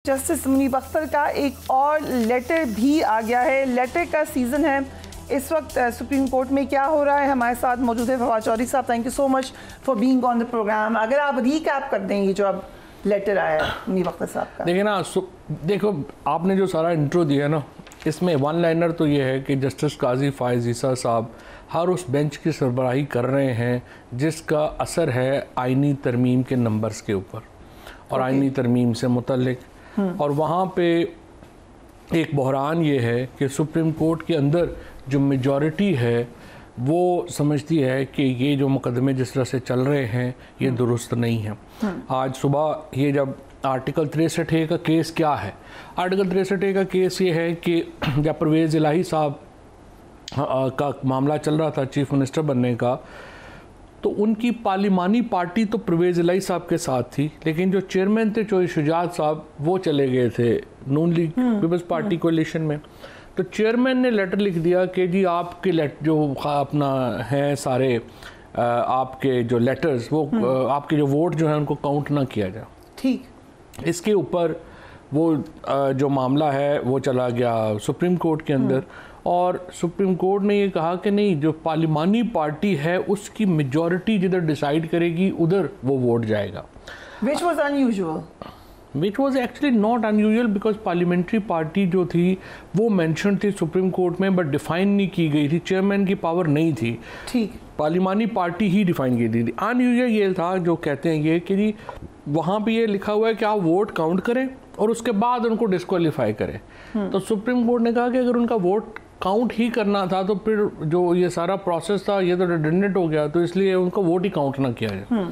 Justice Muneeb Akhtar का एक और लेटर भी आ गया है। लेटर का सीज़न है इस वक्त सुप्रीम कोर्ट में। क्या हो रहा है, हमारे साथ मौजूद है फवाद चौधरी साहब। Thank you so much for being on the programme. अगर आप रिकैप कर देंगे जो अब लेटर आया है मुनीब अख्तर साहब का। देखिए ना, देखो आपने जो सारा इंट्रो दिया ना, इसमें वन लाइनर तो ये है कि जस्टिस काजी फ़ाइज़ ईसा साहब हर उस बेंच की सरबराही कर रहे हैं जिसका असर है आइनी तरमीम के नंबर्स के ऊपर और आइनी तरमीम से मुतल्लिक। और वहाँ पे एक बहरान ये है कि सुप्रीम कोर्ट के अंदर जो मेजॉरिटी है वो समझती है कि ये जो मुकदमे जिस तरह से चल रहे हैं ये दुरुस्त नहीं है। आज सुबह ये जब आर्टिकल 63A का केस क्या है, आर्टिकल 63A का केस ये है कि जब परवेज़ इलाही साहब का मामला चल रहा था चीफ मिनिस्टर बनने का, तो उनकी पार्लिमानी पार्टी तो परवेज़ इलाही साहब के साथ थी, लेकिन जो चेयरमैन थे चौधरी शुजात साहब वो चले गए थे नून लीग पीपल्स पार्टी कोalition में। तो चेयरमैन ने लेटर लिख दिया कि जी आपके जो अपना है सारे आपके जो लेटर्स वो आपके जो वोट जो है उनको काउंट ना किया जाए। ठीक, इसके ऊपर वो जो मामला है वो चला गया सुप्रीम कोर्ट के अंदर, और सुप्रीम कोर्ट ने ये कहा कि नहीं, जो पार्लिमानी पार्टी है उसकी मेजॉरिटी जिधर डिसाइड करेगी उधर वो वोट जाएगा। Which was unusual. Which was actually not unusual because parliamentary party जो थी वो मेंशन थी सुप्रीम कोर्ट में बट डिफाइन नहीं की गई थी, चेयरमैन की पावर नहीं थी। ठीक, पार्लिमानी पार्टी ही डिफाइन की थी। अनयूजुअल ये था जो कहते हैं ये कि जी वहाँ पे ये लिखा हुआ है कि आप वोट काउंट करें और उसके बाद उनको डिस्क्वालीफाई करें। तो सुप्रीम कोर्ट ने कहा कि अगर उनका वोट काउंट ही करना था तो फिर जो ये सारा प्रोसेस था ये तो रिडंडेंट हो गया, तो इसलिए उनका वोट ही काउंट ना किया जाए।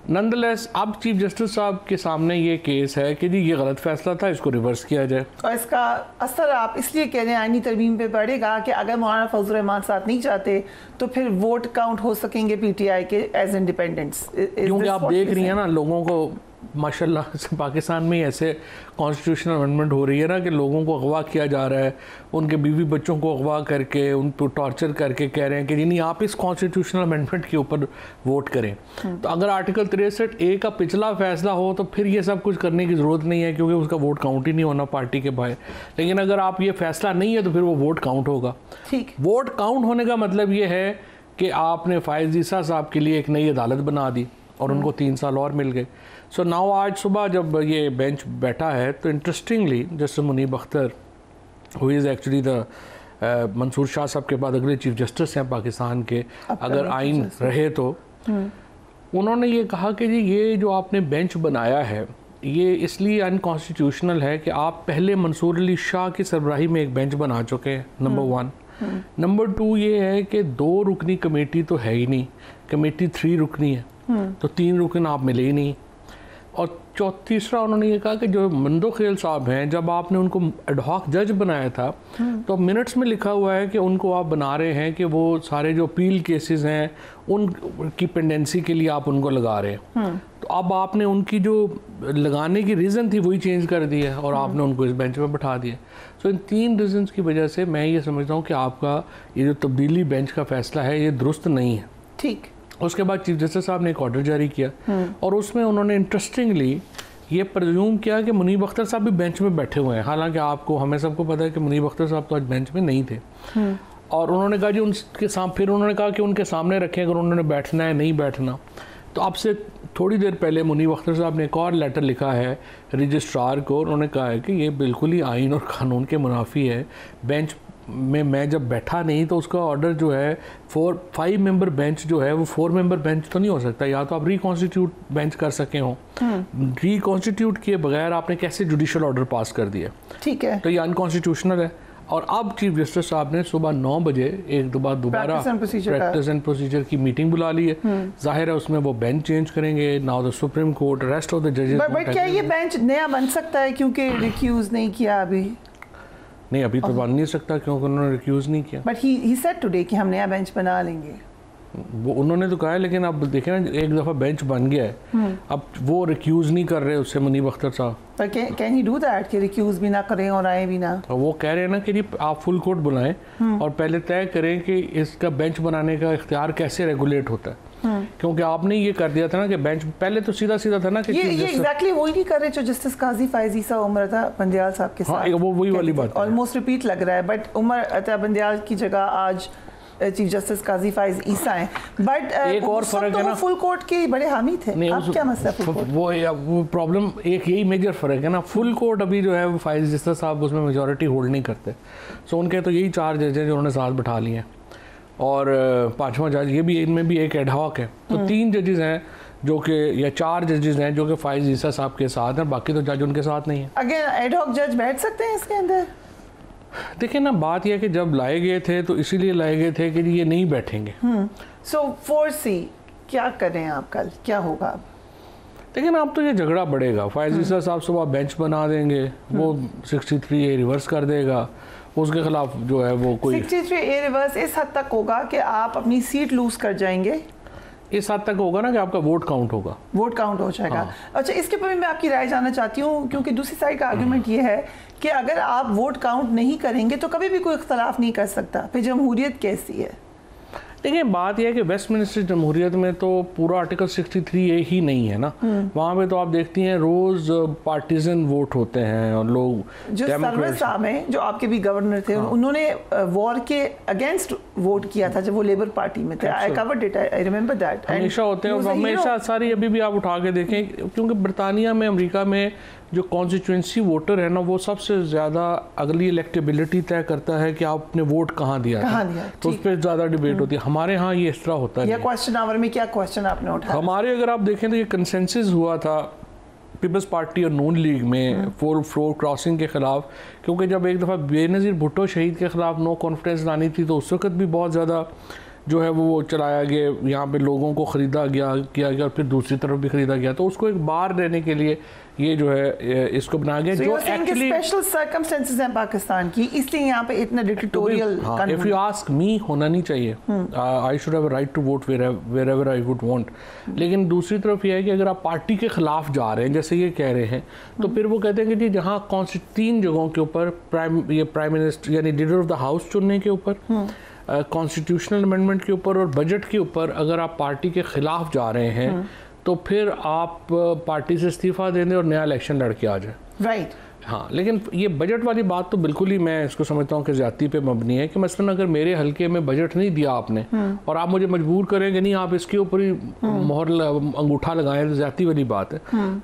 नंदलेस अब चीफ जस्टिस साहब के सामने ये केस है कि जी ये गलत फैसला था, इसको रिवर्स किया जाए। और इसका असर आप इसलिए कह रहे हैं आईनी तरमीम पे पड़ेगा कि अगर मौलाना फजल रहमान साथ नहीं चाहते तो फिर वोट काउंट हो सकेंगे पीटीआई के एज इंडिपेंडेंट्स। क्योंकि आप देख रही हैं ना लोगों को माशाल्लाह से पाकिस्तान में ऐसे कॉन्स्टिट्यूशनल अमेंडमेंट हो रही है ना कि लोगों को अगवा किया जा रहा है, उनके बीवी बच्चों को अगवा करके उन पर टॉर्चर करके कह रहे हैं कि नहीं आप इस कॉन्स्टिट्यूशनल अमेंडमेंट के ऊपर वोट करें। तो अगर आर्टिकल 63A का पिछला फैसला हो तो फिर ये सब कुछ करने की ज़रूरत नहीं है क्योंकि उसका वोट काउंट ही नहीं होना पार्टी के बाहर। लेकिन अगर आप ये फैसला नहीं है तो फिर वो वोट काउंट होगा। ठीक, वोट काउंट होने का मतलब ये है कि आपने फ़ाइज़ ईसा साहब के लिए एक नई अदालत बना दी और उनको 3 साल और मिल गए। सो नाउ आज सुबह जब ये बेंच बैठा है तो interestingly Justice Muneeb Akhtar who is actually the Mansoor Shah साहब के बाद अगले चीफ जस्टिस हैं पाकिस्तान के अगर आइन रहे तो, उन्होंने ये कहा कि जी ये जो आपने बेंच बनाया है ये इसलिए अनकॉन्स्टिट्यूशनल है कि आप पहले मंसूर अली शाह की सरबराही में एक बेंच बना चुके हैं, नंबर 1। नंबर 2 ये है कि 2 रुकनी कमेटी तो है ही नहीं, कमेटी 3 रुकनी है, तो 3 रुकन आप मिले ही नहीं। और तीसरा उन्होंने ये कहा कि जो मंदो खेल साहब हैं जब आपने उनको एडहॉक जज बनाया था तो मिनट्स में लिखा हुआ है कि उनको आप बना रहे हैं कि वो सारे जो अपील केसेस हैं उनकी पेंडेंसी के लिए आप उनको लगा रहे हैं। तो अब आपने उनकी जो लगाने की रीज़न थी वही चेंज कर दी है और आपने उनको इस बेंच में बैठा दिया। सो इन 3 रीज़न्स की वजह से मैं ये समझता हूँ कि आपका ये जो तब्दीली बेंच का फ़ैसला है ये दुरुस्त नहीं है। ठीक, उसके बाद चीफ जस्टिस साहब ने एक ऑर्डर जारी किया और उसमें उन्होंने इंटरेस्टिंगली ये प्रज्यूम किया कि मुनीब अख्तर साहब भी बेंच में बैठे हुए हैं। हालांकि आपको हमें सबको पता है कि मुनीब अख्तर साहब तो आज बेंच में नहीं थे। और उन्होंने कहा जी उनके सामने, फिर उन्होंने कहा कि उनके सामने रखें अगर उन्होंने बैठना है नहीं बैठना। तो अब से थोड़ी देर पहले मुनीब अख्तर साहब ने एक और लेटर लिखा है रजिस्ट्रार को, उन्होंने कहा है कि ये बिल्कुल ही आइन और क़ानून के मुनाफी है। बेंच में मैं जब बैठा नहीं तो उसका ऑर्डर जो है 5 मेंबर बेंच जो है वो 4 मेंबर बेंच तो नहीं हो सकता, या तो आप रिकॉन्स्टिट्यूट बेंच कर सके हों। रिकॉन्स्टिट्यूट किए बगैर आपने कैसे जुडिशल ऑर्डर पास कर दिया? ठीक है, तो ये अनकॉन्स्टिट्यूशनल है। और अब चीफ जस्टिस साहब ने सुबह 9 बजे एक दोबारा प्रैक्टिस एंड प्रोसीजर की मीटिंग बुला ली है। जाहिर है उसमें वो बेंच चेंज करेंगे। Now the supreme court, rest of the जजेस। बट क्या ये बेंच नया बन सकता है क्योंकि रिक्यूज नहीं किया अभी? नहीं, अभी तो बन नहीं सकता क्योंकि उन्होंने रिक्यूज़ नहीं किया। बट ही सेड टुडे कि हम नया बेंच बना लेंगे। वो उन्होंने तो कहा है, लेकिन अब देखें ना एक दफ़ा बेंच बन गया है, अब वो रिक्यूज़ नहीं कर रहे उससे मुनीब अख्तर साहब। पर कैन ही डू दैट कि रिक्यूज़ भी ना करें और आए भी ना? तो वो कह रहे हैं ना कि जी आप फुल कोर्ट बुलाएं और पहले तय करें कि इसका बेंच बनाने का इख्तियार कैसे रेगुलेट होता है। क्योंकि आपने ये कर दिया था ना कि बेंच पहले तो सीधा सीधा था ना कि ये एग्जैक्टली वही नहीं कर रहे जो जस्टिस काजी फायज ईसा उमर अता बंदयाल साहब के साथ। वो वही वाली बात ऑलमोस्ट रिपीट लग रहा है, बट उमर अता बंदयाल की जगह आज चीफ जस्टिस काजी फायज ईसा हैं। बट एक और फर्क है ना, फुल कोर्ट के बड़े हामी थे। अब क्या मसला फुल कोर्ट? वो प्रॉब्लम एक यही मेजर फर्क है ना, फुल कोर्ट अभी जो है वो फायज ईसा साहब उसमें मेजॉरिटी होल्ड नहीं करते। सो उनके तो यही 4 जज हैं जो उन्होंने साथ बिठा लिए हैं, और 5वां जज ये भी, इनमें भी एक एडहॉक है। तो 3 जजेस हैं जो कि, या 4 जजेस हैं जो कि फायज ईसा साहब के साथ हैं, बाकी तो जज उनके साथ नहीं है। अगेन एडहॉक जज बैठ सकते हैं इसके अंदर? देखिए ना, बात यह है कि जब लाए गए थे तो इसीलिए लाए गए थे कि ये नहीं बैठेंगे। सो 4C क्या करें आप, कल क्या होगा? लेकिन अब तो ये झगड़ा बढ़ेगा। फायज ईसा साहब सुबह बेंच बना देंगे, वो 63A रिवर्स कर देगा, उसके खिलाफ जो है वो कोई 63A रिवर्स इस हद तक होगा कि आप अपनी सीट लूज कर जाएंगे। इस हद तक होगा ना कि आपका वोट काउंट होगा, वोट काउंट हो जाएगा। हाँ। अच्छा, इसके ऊपर मैं आपकी राय जानना चाहती हूँ, क्योंकि दूसरी साइड का आर्गुमेंट ये है कि अगर आप वोट काउंट नहीं करेंगे तो कभी भी कोई इख्तलाफ नहीं कर सकता, फिर जमहूरियत कैसी है? देखिए, बात यह है कि वेस्टमिनिस्टर जमहूरियत में तो पूरा आर्टिकल 63A ही नहीं है ना। वहाँ पे तो आप देखती हैं रोज पार्टीजन वोट होते हैं, और लोग जो सरवर साहब हैं जो आपके भी गवर्नर थे, उन्होंने वॉर के अगेंस्ट वोट किया था जब वो लेबर पार्टी में थे। I covered it, I remember that. हमेशा होते हैं, और हमेशा सारी अभी भी आप उठा के देखें, क्योंकि बरतानिया में, अमेरिका में जो कॉन्स्टिट्यूंसी वोटर है ना, वो सबसे ज़्यादा अगली इलेक्टेबिलिटी तय करता है कि आपने वोट कहाँ दिया, तो उस पर ज़्यादा डिबेट होती है। हमारे यहाँ ये इस तरह होता है। क्वेश्चन आवर में क्या क्वेश्चन आपने उठाया? हमारे अगर आप देखें तो ये कंसेंसस हुआ था पीपल्स पार्टी और नून लीग में फ्लोर क्रॉसिंग के खिलाफ, क्योंकि जब एक दफ़ा बेनज़ीर भुट्टो शहीद के खिलाफ नो कॉन्फिडेंस लानी थी तो उस वक्त भी बहुत ज़्यादा जो है वो चलाया गया, यहाँ पे लोगों को ख़रीदा गया, किया गया, और फिर दूसरी तरफ भी ख़रीदा गया। तो उसको एक बार देने के लिए ये जो है इसको बनाया गया। जो एक्चुअली स्पेशल सर्कमस्टेंसेस हैं पाकिस्तान की, इसलिए यहाँ पे इतना dictatorial. If you ask me, होना नहीं चाहिए। I should have a right to vote wherever I would want. लेकिन दूसरी तरफ ये है कि अगर आप पार्टी के खिलाफ जा रहे हैं, जैसे ये कह रहे हैं, तो फिर वो कहते हैं कि जी जहाँ 3 जगहों के ऊपर प्राइम मिनिस्टर यानी लीडर ऑफ द हाउस चुनने के ऊपर, कॉन्स्टिट्यूशनल अमेंडमेंट के ऊपर और बजट के ऊपर अगर आप पार्टी के खिलाफ जा रहे हैं तो फिर आप पार्टी से इस्तीफा दे दें और नया इलेक्शन लड़के आ जाए। राइट। हाँ, लेकिन ये बजट वाली बात तो बिल्कुल ही मैं इसको समझता हूँ कि ज़्यादती पे मबनी है, कि मसलन अगर मेरे हल्के में बजट नहीं दिया आपने और आप मुझे मजबूर करेंगे नहीं आप इसके ऊपर ही मोहर अंगूठा लगाएं, तो ज़्यादती वाली बात है।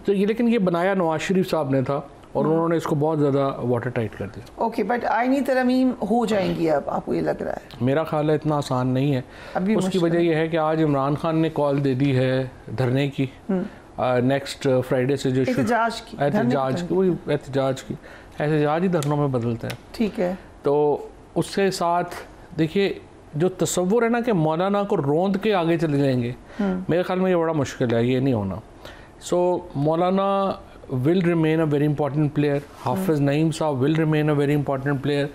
तो ये, लेकिन ये बनाया नवाज शरीफ साहब ने था और उन्होंने इसको बहुत ज़्यादा वाटर टाइट कर दिया। ओके, बट आईनी तरमीम हो जाएंगी अब, आपको ये लग रहा है? मेरा ख्याल है इतना आसान नहीं है। उसकी वजह यह है कि आज इमरान खान ने कॉल दे दी है धरने की, नेक्स्ट फ्राइडे से जो एहतजाज की, एहतजाज ही धरनों में बदलते हैं। ठीक है। तो उसके साथ देखिए जो तस्वुर है ना कि मौलाना को रोंद के आगे चले जाएंगे, मेरे ख्याल में ये बड़ा मुश्किल है, ये नहीं होना। सो मौलाना will remain a very important player. Hafiz Naeem Saab will remain a very important player.